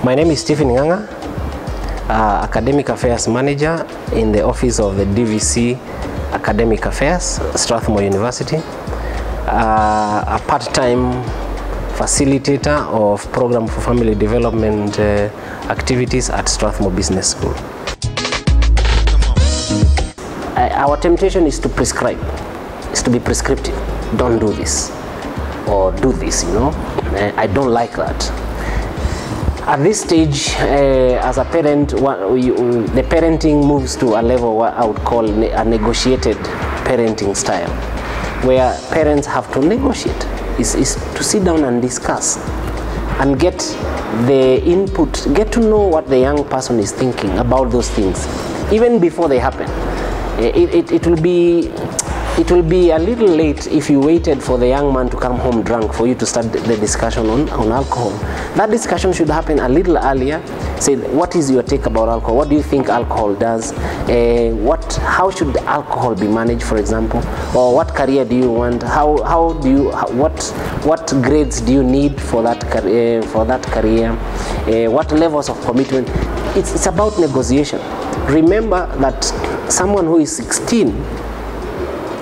My name is Stephen Nganga, Academic Affairs Manager in the office of the DVC Academic Affairs, Strathmore University, a part-time facilitator of Program for Family Development activities at Strathmore Business School. Our temptation is to prescribe, is to be prescriptive. Don't do this, or do this, you know. I don't like that. At this stage, as a parent, the parenting moves to a level what I would call a negotiated parenting style, where parents have to negotiate, is to sit down and discuss and get the input, get to know what the young person is thinking about those things, even before they happen. It will be a little late if you waited for the young man to come home drunk for you to start the discussion on alcohol. That discussion should happen a little earlier. Say, what is your take about alcohol? What do you think alcohol does? How should alcohol be managed, for example? Or what career do you want? What grades do you need for that career? What levels of commitment? It's about negotiation. Remember that someone who is 16,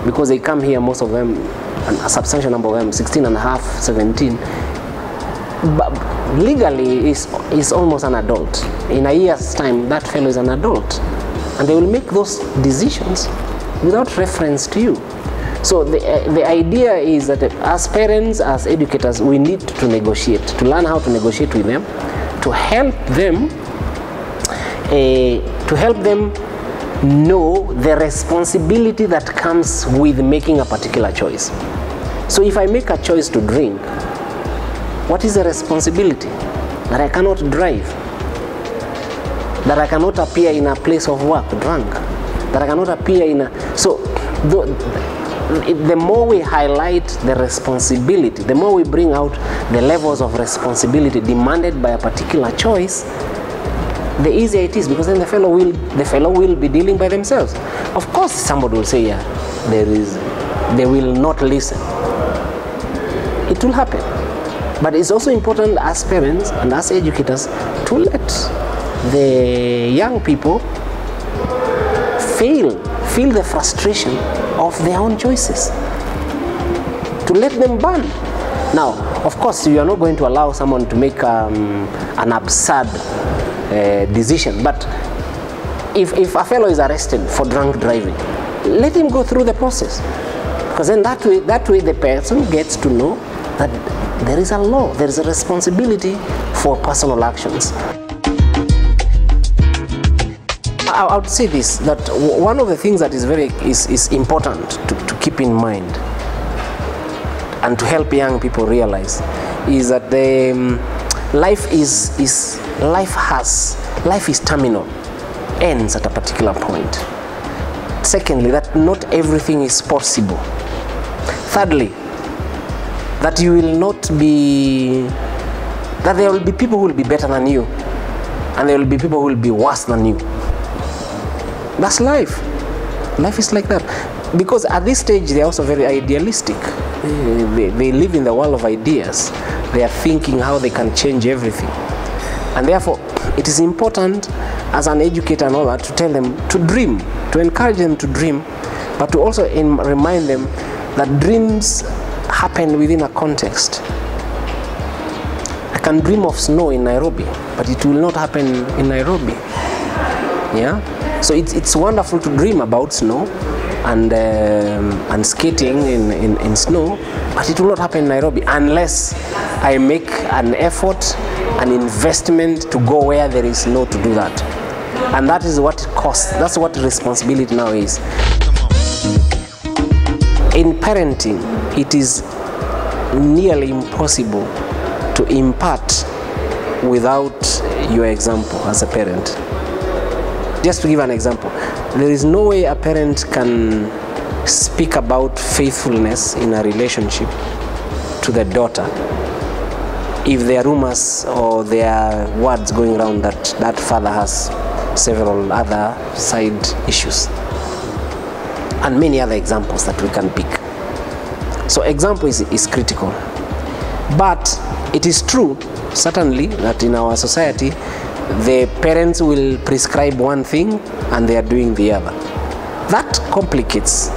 because they come here, most of them, a substantial number of them, 16 and a half, 17, but legally is almost an adult. In a year's time, that fellow is an adult. And they will make those decisions without reference to you. So the idea is that as parents, as educators, we need to negotiate, to learn how to negotiate with them, to help them know the responsibility that comes with making a particular choice. So if I make a choice to drink, what is the responsibility? That I cannot drive, that I cannot appear in a place of work drunk, that I cannot appear in a... So the more we highlight the responsibility, the more we bring out the levels of responsibility demanded by a particular choice, the easier it is, because then the fellow will be dealing by themselves. Of course, somebody will say, yeah, they will not listen. It will happen. But it's also important as parents and as educators to let the young people feel the frustration of their own choices, to let them burn. Now, of course, you are not going to allow someone to make an absurd decision, but if a fellow is arrested for drunk driving, let him go through the process, because then that way the person gets to know that there is a law, there is a responsibility for personal actions. I would say this, that one of the things that is important to keep in mind and to help young people realize is that life is terminal, ends at a particular point. Secondly, that not everything is possible. Thirdly, that you will not be, that there will be people who will be better than you, and there will be people who will be worse than you. That's life. Life is like that. Because at this stage, they are also very idealistic. They live in the world of ideas. They are thinking how they can change everything. And therefore, it is important as an educator and all that to tell them to dream, to encourage them to dream, but to also remind them that dreams happen within a context. I can dream of snow in Nairobi, but it will not happen in Nairobi. Yeah? So it's wonderful to dream about snow and skating in snow, but it will not happen in Nairobi unless I make an effort, an investment to go where there is snow to do that. And that is what it costs. That's what responsibility now is. In parenting, it is nearly impossible to impart without your example as a parent. Just to give an example, there is no way a parent can speak about faithfulness in a relationship to the daughter if there are rumors or there are words going around that that father has several other side issues, and many other examples that we can pick. So example is critical. But it is true, certainly, that in our society, the parents will prescribe one thing and they are doing the other. That complicates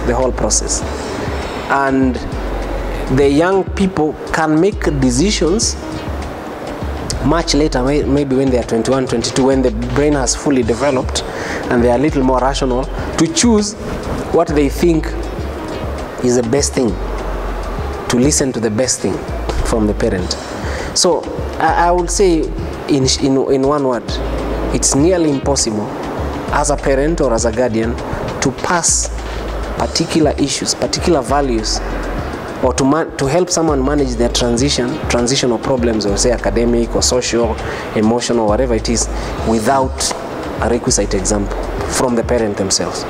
the whole process. And the young people can make decisions much later, maybe when they are 21, 22, when the brain has fully developed and they are a little more rational, to choose what they think is the best thing, to listen to the best thing from the parent. So I would say in one word, it's nearly impossible as a parent or as a guardian to pass particular issues, particular values, or to help someone manage their transitional problems, or say academic or social, emotional, whatever it is, without a requisite example from the parent themselves.